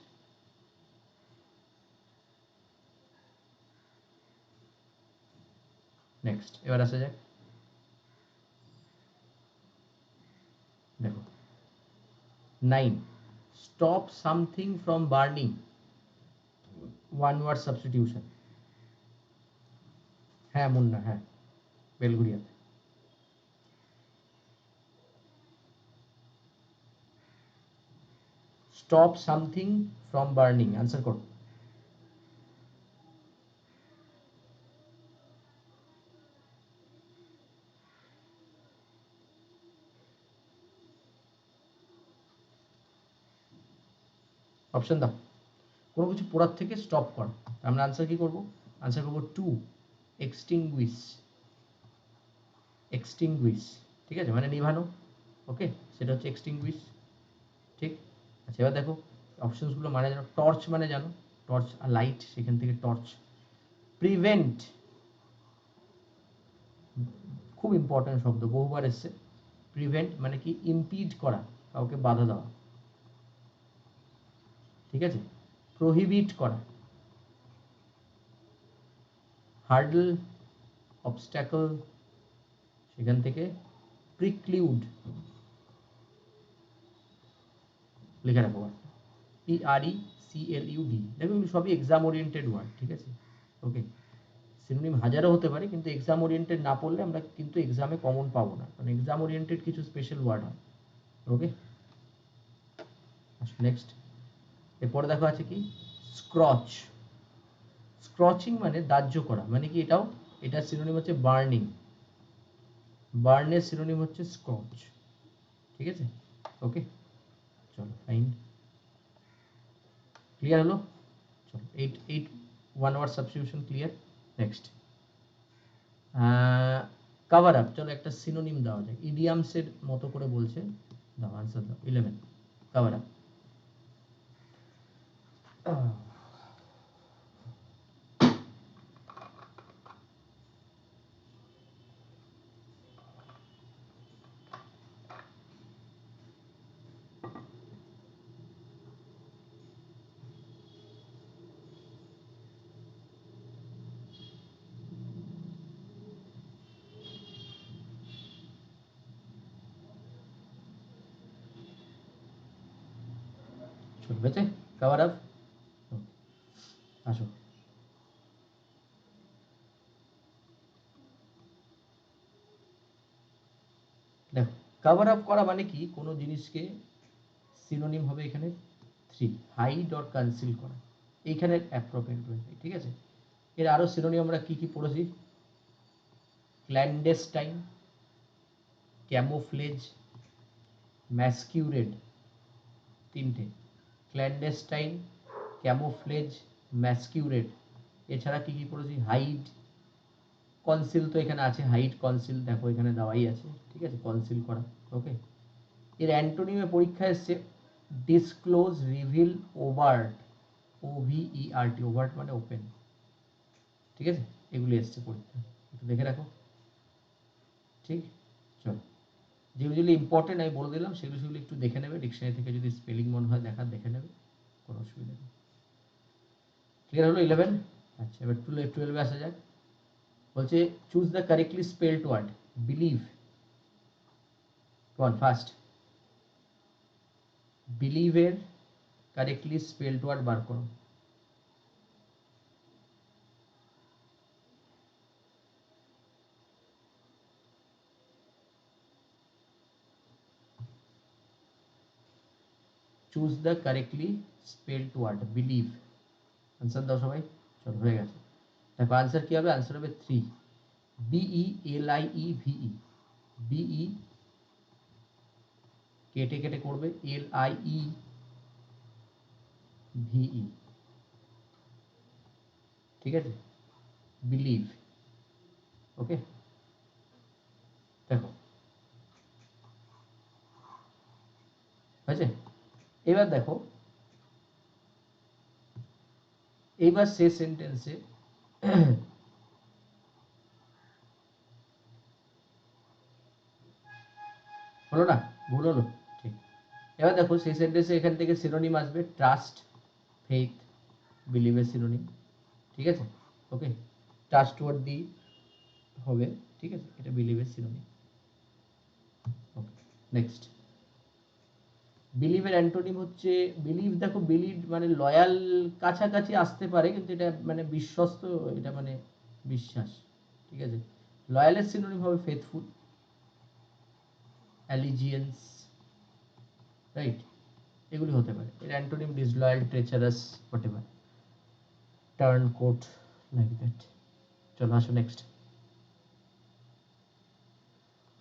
নেক্সট এবার আসা যাক, দেখো 9, stop something from burning, one word substitution. হ্যাঁ মুন্না, হ্যাঁ বেলগুড়িয়াতে। Stop something from burning, answer করো। অপশন দাও। কোনো কিছু পড়ার থেকে স্টপ কর, আমরা আনসার কি করব? আনসার করব টু এক্সটিংগুইশ। এক্সটিংগুইশ, ঠিক আছে, মানে নিভানো। ওকে, সেটা হচ্ছে এক্সটিংগুইশ, ঠিক। আচ্ছা এবার দেখো অপশনসগুলো মানে জানো। টর্চ মানে জানো, টর্চ আর লাইট, সেখান থেকে টর্চ। প্রিভেন্ট, খুব ইম্পর্টেন্ট শব্দ, বহুবার এসছে। প্রিভেন্ট মানে কি? ইম্পিড করা, কাউকে বাধা দেওয়া, ঠিক আছে। প্রহিবিট করা, হার্ডল, অবস্ট্যাকল, সেখান থেকে প্রিক্লিউড, লিখে রাখো ওয়ার্ডটা, PRECLUD। দেখো এগুলো সবই এক্সাম ওরিয়েন্টেড ওয়ার্ড, ঠিক আছে। ওকে, সিনোনিম হাজারও হতে পারে, কিন্তু এক্সাম ওরিয়েন্টেড না পড়লে আমরা কিন্তু এক্সামে কমন পাবো না, কারণ এক্সাম ওরিয়েন্টেড কিছু স্পেশাল ওয়ার্ড হয়। ওকে, নেক্সট। এরপরে দেখো আছে কি? স্ক্রচ। স্ক্রচিং মানে দাহ্য করা, মানে কি? এটার সিনোনিম হচ্ছে বার্নিং। বার্নের সিনোনিম হচ্ছে স্ক্রচ, ঠিক আছে। ওকে, চলো ফাইন, ক্লিয়ার হলো। চলো 8 one word substitution clear. Next, cover up. চলো একটা সিনোনিম দেওয়া যায়, ইডিয়ামসের মতো করে বলছে, দাও আনসার দাও। 11, কভার আপ। চলবে, কভার আপ, আসো। দেখো কভার আপ করা মানে কি? কোনো জিনিসকে সিনোনিম হবে এখানে 3, হাইড অর কনসিল করা, এইখানে অ্যাপ্রোপ্রিয়েট রয়েছে, ঠিক আছে। এর আরো সিনোনিম আমরা কি কি পড়েছি? ক্ল্যান্ডেস্টাইন, ক্যামোফ্লেজ, ম্যাসকিউরেড, তিনটে। Clandestine, camouflage, masquerade. এছাড়া কি কি পড়েছি? হাইড, কনসিল তো এখানে আছে, হাইড কনসিল দেখো এখানে দেওয়াই আছে, ঠিক আছে, কনসিল করা। ওকে, এর অ্যান্টোনিমে পরীক্ষা এসছে disclose, reveal, overt, OVERT, overt মানে ওপেন, ঠিক আছে। এগুলি এসছে পরীক্ষা, একটু দেখে রাখো, ঠিক। চলো, যেগুলি ইম্পর্টেন্ট আমি বলে দিলাম, সেগুলো একটু দেখে নেবে, ডিকশনারি থেকে যদি স্পেলিং মনে হয় দেখে নেবে, কোনো অসুবিধা নেই। ক্লিয়ার হলো 11। আচ্ছা এবার 12 আসা যাক। বলছে choose the correctly spelled word, believe. কন ফার্স্ট, বিলিভের কারেক্টলি স্পেলড ওয়ার্ড বার করো। Choose the correctly spelled word believe. Answer দাও সবাই। চলো হয়ে গেছে। দেখো আনসার কি হবে? আনসার হবে 3, BELIEVE। বিই কেটে কেটে করবে, LIEVE, ঠিক আছে, বিলিভ। ওকে, দেখো হয়েছে। এবার দেখো, এইবার শেষ সেন্টেন্সে হলো না, ভুল হলো, ঠিক। এবার দেখো সেই সেন্টেন্সে এখান থেকে সিনোনিম আসবে, ট্রাস্ট, ফেইথ, বিলিভের সিনোনিম, ঠিক আছে। ওকে, ট্রাস্ট ওয়ার্দি হবে, ঠিক আছে, এটা বিলিভের সিনোনিম। ওকে, নেক্সট। বিলিভের অ্যান্টোনিম হচ্ছে বিলিভ। দেখো বিলিভ মানে লয়াল, কাছাকাছি আসতে পারে, কিন্তু এটা মানে বিশ্বস্ত, এটা মানে বিশ্বাস, ঠিক আছে। লয়ালের সিনোনিম হবে ফেথফুল, অ্যালিজিয়েন্স, রাইট, এগুলি হতে পারে। এর antonym disloyal, treacherous, whatever, turncoat, like that. চলো আসো নেক্সট।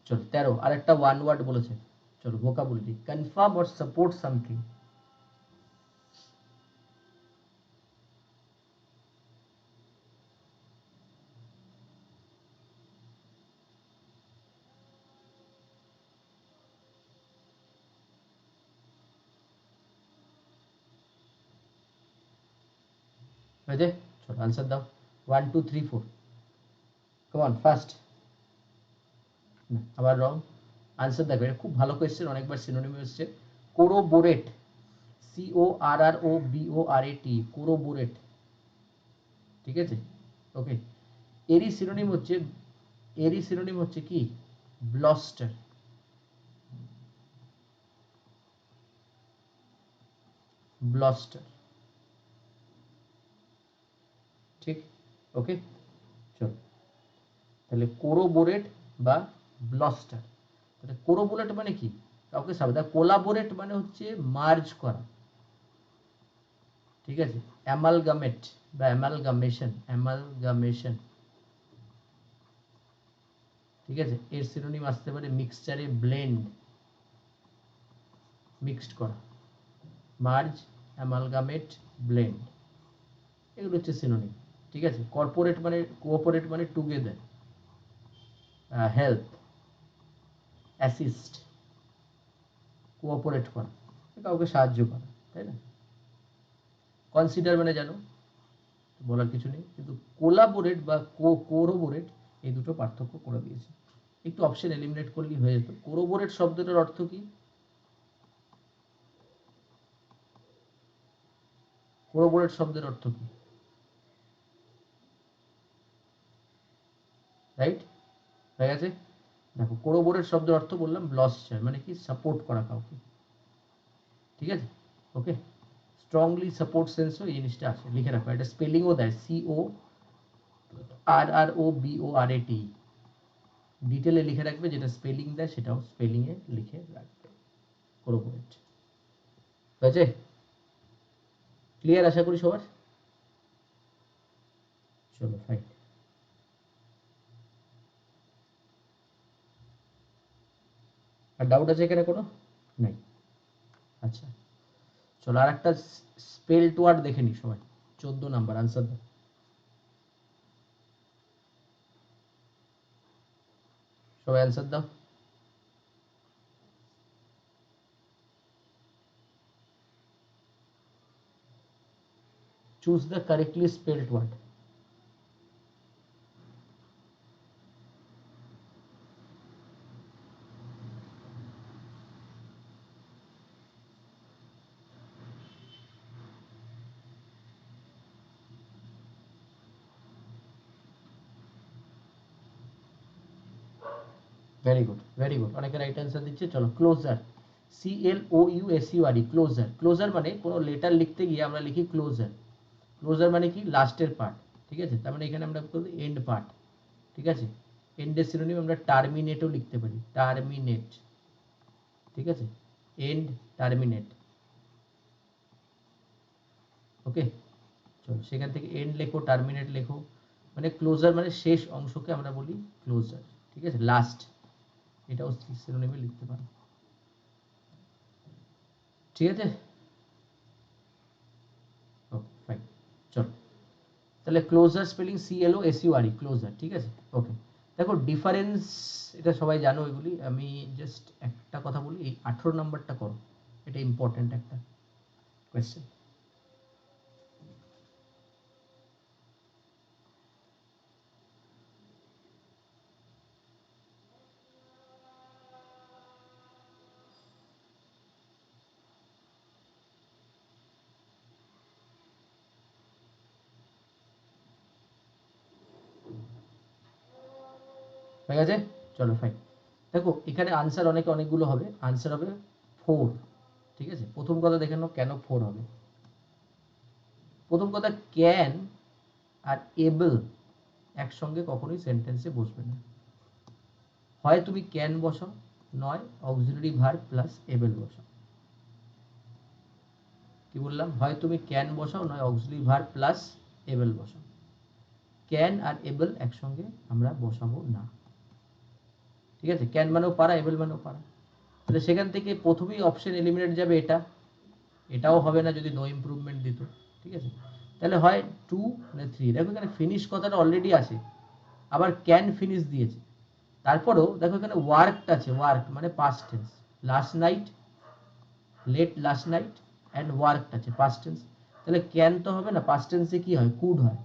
চলো 13, আরেকটা ওয়ান ওয়ার্ড বলেছে। চলো vocabulary, confirm or support something. হয়েছে? চলো আনসার দাও, 1 2 3 4, কাম অন ফার্স্ট। আবার রং। আনসার দেখো, এটা খুব ভালো কোয়েশ্চেন, অনেকবার সিনোনিম এসেছে। কোরোবোরেট, CORROBORAT, কোরোবোরেট, ঠিক আছে। ওকে, এরই সিনোনিম হচ্ছে কি? ব্লস্টার, ব্লস্টার, ঠিক। ওকে, চলো তাহলে কোরোবোরেট বা ব্লস্টার। তাহলে কোরোবোরেট মানে কি? কাউকে সাবধান, কোলাবোরেট মানে হচ্ছে মার্জ করা, ঠিক আছে। অ্যামালগামেট বা অ্যামালগামেশন, অ্যামালগামেশন, ঠিক আছে। এর সিনোনিম আসতে পারে মিক্সচারে ব্লেন্ড, মিক্সড করা, মার্জ, অ্যামালগামেট, ব্লেন্ড, এগুলো হচ্ছে সিনোনিম, ঠিক আছে। কর্পোরেট মানে, কোঅপারেট মানে টুগেদার, হেল্প, অ্যাসিস্ট, কোঅপারেট করা, কাউকে সাহায্য করা, তাই না। কনসিডার মানে জানো, বলার কিছু নেই, কিন্তু কোলাবোরেট বা কোরোবোরেট, এই দুটো পার্থক্য করে দিয়েছে। একটু অপশন এলিমিনেট করলেই হয়ে যেত। কোরোবোরেট শব্দটার অর্থ কি? কোরোবোরেট শব্দের অর্থ কি? রাইট, হয়ে গেছে। দেখো কোরোবোরেট শব্দের অর্থ বললাম ব্লস্টার, মানে কি? সাপোর্ট করা কাউকে, ঠিক আছে। ওকে, স্ট্রংলি সাপোর্ট সেন্সও এই জিনিসটা আছে, লিখে রাখো। এটা স্পেলিংও দেয়, CORROBORAT, ডিটেলে লিখে রাখবে, যেটা স্পেলিং দেয় সেটাও স্পেলিংয়ে লিখে রাখবে। কোরোবোরেট, হয়েছে? ক্লিয়ার আশা করি সবার। চলো ফাইন। আর ডাউট আছে এখানে কোনো? নাই। আচ্ছা, চলো আর একটা স্পেলড ওয়ার্ড দেখে নি সবাই। 14 নাম্বার, আনসার দাও সবাই, আনসার দাও। Choose the correctly spelled word. Very good, very good, অনেকে রাইট অ্যান্সার দিচ্ছে। চলো ক্লোজার, CLOUSURE, ক্লোজার। ক্লোজার মানে কোনো লেটার লিখতে গিয়ে আমরা লিখি ক্লোজার। ক্লোজার মানে কি? লাস্টের পার্ট, ঠিক আছে। তার মানে এখানে আমরা বলি এন্ড পার্ট, ঠিক আছে। এন্ডের সিনোনিম আমরা টার্মিনেটও লিখতে পারি, টার্মিনেট, ঠিক আছে। এন্ড, টার্মিনেট, ওকে, চলো সেখান থেকে এন্ড লেখো, টার্মিনেট লেখো, মানে ক্লোজার মানে শেষ অংশকে আমরা বলি ক্লোজার, ঠিক আছে, লাস্ট, এটাও সিনোনিমে লিখতে পারো, ঠিক আছে, ওকে ফাইন। চলো তাহলে ক্লোজার স্পেলিং CLOSURE, ক্লোজার, ঠিক আছে, ওকে। দেখো ডিফারেন্স, এটা সবাই জানো এগুলি, আমি জাস্ট একটা কথা বলি, এই 18 নাম্বারটা করো, এটা ইম্পর্টেন্ট একটা কোয়েশ্চেন। হয়ে গেছে, চলো ফাইন। দেখো এখানে আনসার অনেকগুলো হবে, আনসার হবে 4, ঠিক আছে। প্রথম কথা দেখে নাও কেন 4 হবে। প্রথম কথা, ক্যান আর এবল একসঙ্গে কখনোই সেন্টেন্সে বসবে না। হয় তুমি ক্যান বসাও, নয় অক্সিলারি ভার্ব প্লাস এবল বসাও। কি বললাম, হয় তুমি ক্যান বসাও, নয় অক্সিলারি ভার্ব প্লাস এবল বসাও। ক্যান আর এবল একসঙ্গে আমরা বসাবো না, ঠিক আছে। ক্যান মানেও পারা, এবল মানেও পারা, তাহলে সেখান থেকে প্রথমেই অপশন এলিমিনেট যাবে, এটাও হবে না যদি নো ইমপ্রুভমেন্ট দিত, ঠিক আছে। তাহলে হয় 2 না 3। দেখো এখানে ফিনিশ কথাটা অলরেডি আছে, আবার ক্যান ফিনিশ দিয়েছে, তারপরেও দেখো এখানে ওয়ার্কড আছে, ওয়ার্ক মানে past tense, last night, let last night and worked আছে পাস্ট টেন্স, তাহলে ক্যান তো হবে না, পাস্ট টেন্সে কি হয়, কুড হয়,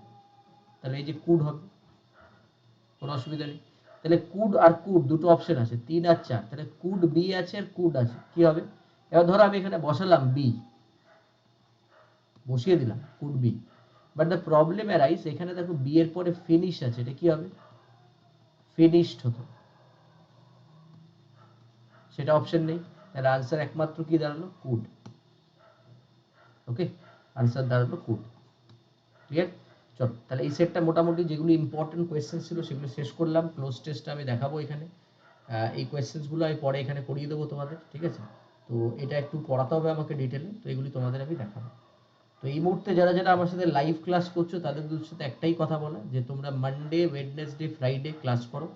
তাহলে এই যে কুড হবে, কোনো অসুবিধা নেই। তাহলে কুড আর কুড দুটো অপশন আছে, 3 আর 4, তাহলে কুড বি আছে আর কুড আছে, কি হবে। এবার ধরো আমি এখানে বসালাম বি, বসিয়ে দিলাম could be, but the problem arise, এখানে দেখো বি এর পরে ফিনিশ আছে, এটা কি হবে, ফিনিশড হতো, সেটা অপশন নেই, তার আনসার একমাত্র কি দাঁড়ালো, কুড। ওকে, আনসার দাঁড়ালো কুড, ক্লিয়ার। চলো তাহলে এই সেটটা মোটামুটি যেগুলো ইম্পর্টেন্ট কোয়েশ্চেন ছিল সেগুলো শেষ করলাম, ক্লোজ টেস্টটা আমি দেখাবো এখানে, এই কোয়েশ্চেন্সগুলো আমি পরে এখানে করিয়ে দেবো তোমাদের, ঠিক আছে। তো এটা একটু পড়াতে হবে আমাকে ডিটেলে, তো এগুলি তোমাদের আমি দেখাবো। তো এই মুহূর্তে যারা যারা আমার সাথে লাইভ ক্লাস করছো তাদের সাথে একটাই কথা বলা, যে তোমরা মানডে, ওয়েডনেসডে, ফ্রাইডে ক্লাস করো,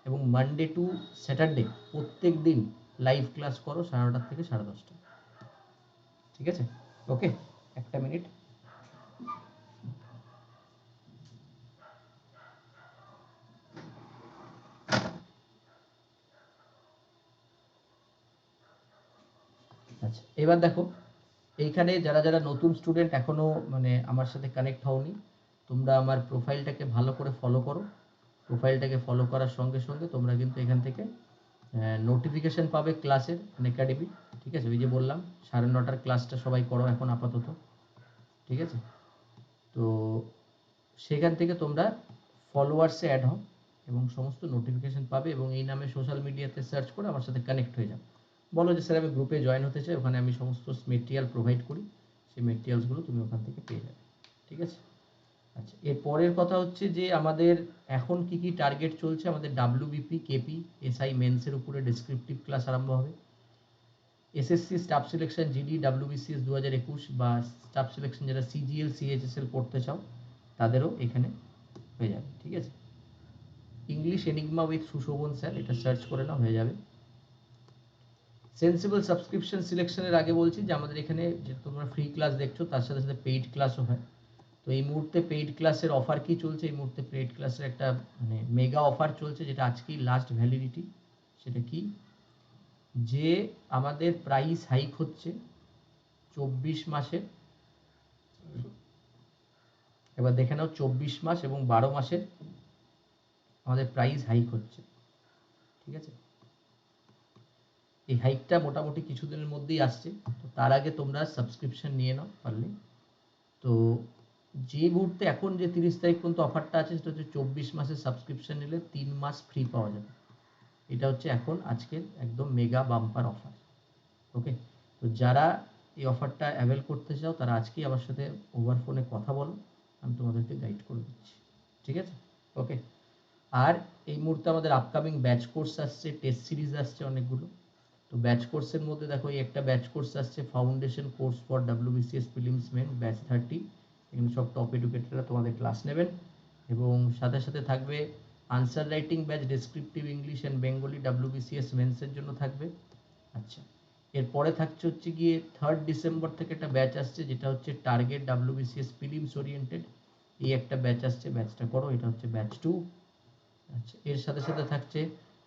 এবং মানডে টু স্যাটারডে প্রত্যেক দিন লাইভ ক্লাস করো 9:30 থেকে 10:30, ঠিক আছে, ওকে। একটা মিনিট। আচ্ছা এবার দেখো, এইখানে যারা যারা নতুন স্টুডেন্ট এখনো মানে আমার সাথে কানেক্ট হওনি, তোমরা আমার প্রোফাইলটাকে ভালো করে ফলো করো, প্রোফাইলটাকে ফলো করার সঙ্গে সঙ্গে তোমরা কিন্তু এখান থেকে নোটিফিকেশন পাবে ক্লাসের, একাডেমি, ঠিক আছে। ওই যে বললাম 9:30 ক্লাসটা সবাই করো এখন আপাতত, ঠিক আছে। তো সেখান থেকে তোমরা ফলোয়ার্সে অ্যাড হও এবং সমস্ত নোটিফিকেশন পাবে, এবং এই নামে সোশ্যাল মিডিয়াতে সার্চ করে আমার সাথে কানেক্ট হয়ে যাও, বলো যে স্যার আমি গ্রুপে জয়েন হতে চাই, ওখানে আমি সমস্ত মেটেরিয়াল প্রোভাইড করি, সেই মেটেরিয়ালসগুলো তুমি ওখান থেকে পেয়ে যাবে, ঠিক আছে। আচ্ছা এর পরের কথা হচ্ছে যে আমাদের এখন কি কি টার্গেট চলছে, আমাদের WBP, KP, SI মেন্সের উপরে ডেসক্রিপটিভ ক্লাস আরম্ভ হবে, SSC staff selection, GD, WBCS 2021 বা স্টাফ সিলেকশন যারা CGL, CHSL পড়তে চাও তাদেরও এখানে হয়ে যাবে, ঠিক আছে। English enigma with Sushovan sir, এটা সার্চ করে নাও, হয়ে যাবে। সেন্সিবল সাবস্ক্রিপশন সিলেকশনের আগে বলছি যে আমাদের এখানে যে তোমরা ফ্রি ক্লাস দেখছো তার সাথে সাথে পেইড ক্লাসও হয়। তো এই মুহূর্তে পেইড ক্লাসের অফার কি চলছে, এই মুহূর্তে পেইড ক্লাসের একটা মানে মেগা অফার চলছে, যেটা আজকেই লাস্ট ভ্যালিডিটি। সেটা কি, যে আমাদের প্রাইস হাইক হচ্ছে 24 মাসের, এবার দেখে নাও 24 মাস এবং 12 মাসের আমাদের প্রাইস হাইক হচ্ছে, ঠিক আছে। এই হাইকটা মোটামুটি কিছুদিনের মধ্যেই আসছে, তো তার আগে তোমরা সাবস্ক্রিপশন নিয়ে নাও পারলে। তো যে মুহূর্তে এখন যে 30 তারিখ পর্যন্ত অফারটা আছে সেটা হচ্ছে 24 মাসের সাবস্ক্রিপশন নিলে 3 মাস ফ্রি পাওয়া যাবে, এটা হচ্ছে এখন আজকের একদম মেগা বাম্পার অফার, ওকে। তো যারা এই অফারটা অ্যাভেল করতে চাও তারা আজকেই আমার সাথে ওভার ফোনে কথা বলো, আমি তোমাদেরকে গাইড করে দিচ্ছি, ঠিক আছে, ওকে। আর এই মুহূর্তে আমাদের আপকামিং ব্যাচ কোর্স আসছে, টেস্ট সিরিজ আসছে অনেকগুলো, তো ব্যাচ কোর্সের মধ্যে দেখো এই একটা ব্যাচ কোর্স আসছে, foundation course for WBCS prelims main batch 30। এখানে সব টপ এডুকেটররা তোমাদের ক্লাস নেবেন, এবং সাথে সাথে থাকবে answer writing batch, descriptive English and Bengali WBCS মেন্সের জন্য থাকবে। আচ্ছা, এরপরে থাকছে হচ্ছে গিয়ে 3 ডিসেম্বর থেকে একটা ব্যাচ আসছে, যেটা হচ্ছে টার্গেট ডাব্লিউবিসিএস প্রিলিমস ওরিয়েন্টেড। এই একটা ব্যাচ আসছে, ব্যাচটা করো, এটা হচ্ছে ব্যাচ 2। আচ্ছা, এর সাথে সাথে থাকছে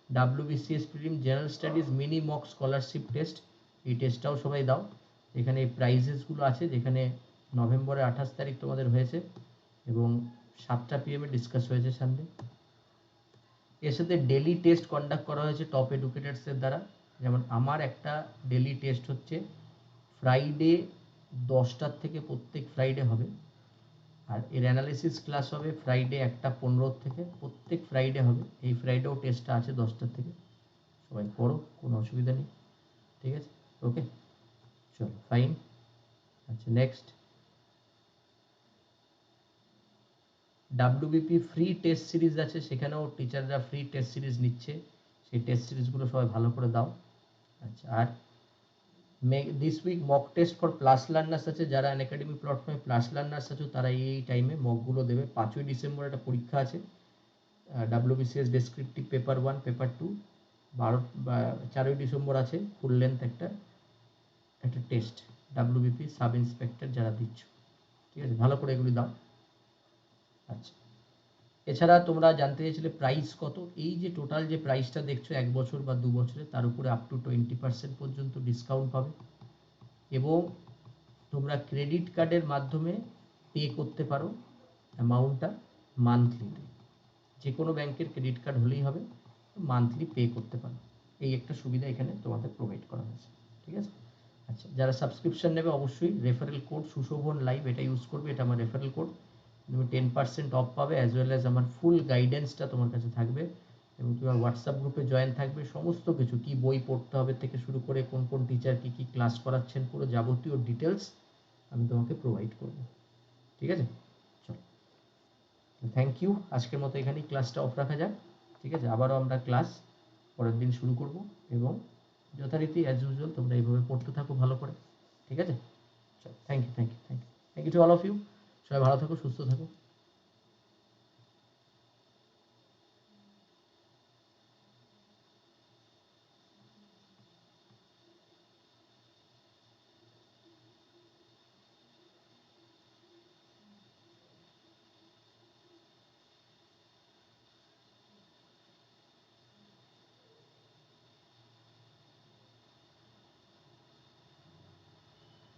WBCS prelim general studies mini mock scholarship test. এই টেস্টটাও সবাই দাও। এখানে এই প্রাইজেসগুলো আছে, যেখানে নভেম্বরের 28 তারিখ তোমাদের হয়েছে এবং 7টা PM ডিসকাস হয়েছে সানডে। এর সাথে ডেলি টেস্ট কন্ডাক্ট করা হয়েছে টপ এডুকেটার্সের দ্বারা। যেমন আমার একটা ডেলি টেস্ট হচ্ছে ফ্রাইডে 10টার থেকে, প্রত্যেক ফ্রাইডে হবে। আর এর অ্যানালিসিস ক্লাস হবে ফ্রাইডে 1:15 থেকে, প্রত্যেক ফ্রাইডে হবে। এই ফ্রাইডেও টেস্টটা আছে 10টার থেকে। সবাই পড়ো, কোনো অসুবিধা নেই, ঠিক আছে? ওকে, চলো ফাইন। আচ্ছা, next WBP free test series আছে, সেখানেও টিচাররা ফ্রি টেস্ট সিরিজ নিচ্ছে। সেই টেস্ট সিরিজগুলো সবাই ভালো করে দাও। আচ্ছা, আর this week mock test for plus learners আছে। যারা আনএকাডেমি প্ল্যাটফর্মে প্লাস লার্নার্স আছে, তারা এই টাইমে মকগুলো দেবে। 5ই ডিসেম্বর একটা পরীক্ষা আছে, ডাব্লিউবিসিএস ডেসক্রিপটিভ পেপার 1 পেপার 2। 4ই ডিসেম্বর আছে ফুল লেন্থ একটা টেস্ট, ডাব্লিউবিপি সাব ইন্সপেক্টর যারা দিচ্ছ, ঠিক আছে? ভালো করে এগুলি দাও। আচ্ছা, এছাড়া তোমরা জানতে চাইছিলে প্রাইস কত। এই যে টোটাল যে প্রাইসটা দেখছো 1 বছর বা 2 বছরে, তার উপরে আপ টু 20% পর্যন্ত ডিসকাউন্ট পাবে, এবং তোমরা ক্রেডিট কার্ডের মাধ্যমে পে করতে পারো অ্যামাউন্টটা মান্থলি। যে কোনো ব্যাংকের ক্রেডিট কার্ড হলেই হবে, মান্থলি পে করতে পারো। এই একটা সুবিধা এখানে তোমাদের প্রোভাইড করা হয়েছে, ঠিক আছে? আচ্ছা, যারা সাবস্ক্রিপশন নেবে অবশ্যই রেফারেল কোড সুশোভন লাইভ এটা ইউজ করবে। এটা আমার রেফারেল কোড, তুমি 10% অফ পাবে, অ্যাজ ওয়েল অ্যাজ আমার ফুল গাইডেন্সটা তোমার কাছে থাকবে, এবং তোমার হোয়াটসঅ্যাপ গ্রুপে জয়েন থাকবে। সমস্ত কিছু, কি বই পড়তে হবে থেকে শুরু করে কোন কোন টিচার কী কী ক্লাস করাচ্ছেন, পুরো যাবতীয় ডিটেলস আমি তোমাকে প্রোভাইড করব, ঠিক আছে? চলো, থ্যাংক ইউ। আজকের মতো এখানেই ক্লাসটা অফ রাখা যাক, ঠিক আছে? আবারও আমরা ক্লাস পরের দিন শুরু করব, এবং যথারীতি অ্যাজ ইউজুয়াল তোমরা এইভাবে পড়তে থাকো ভালো করে, ঠিক আছে? চলো, thank you, thank you, thank you, thank you to all of you. সবাই ভালো থাকো, সুস্থ থাকো।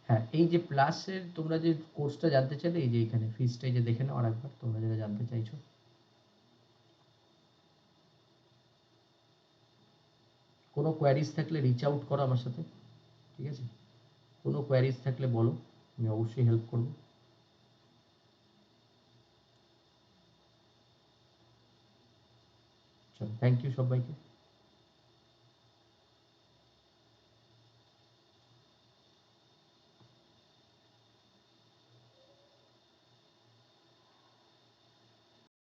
হ্যাঁ, এই যে প্লাসের তোমরা যে কোর্সটা জানতে চাইলে, এই যে এখানে ফিসটা এই যে দেখে নাও আরেকবার, তোমরা যেটা জানতে চাইছো। কোনো কোয়ারিজ থাকলে রিচ আউট করো আমার সাথে, ঠিক আছে? কোনো কোয়ারিজ থাকলে বলো, আমি অবশ্যই হেল্প করবো। চলো, থ্যাংক ইউ সবাইকে।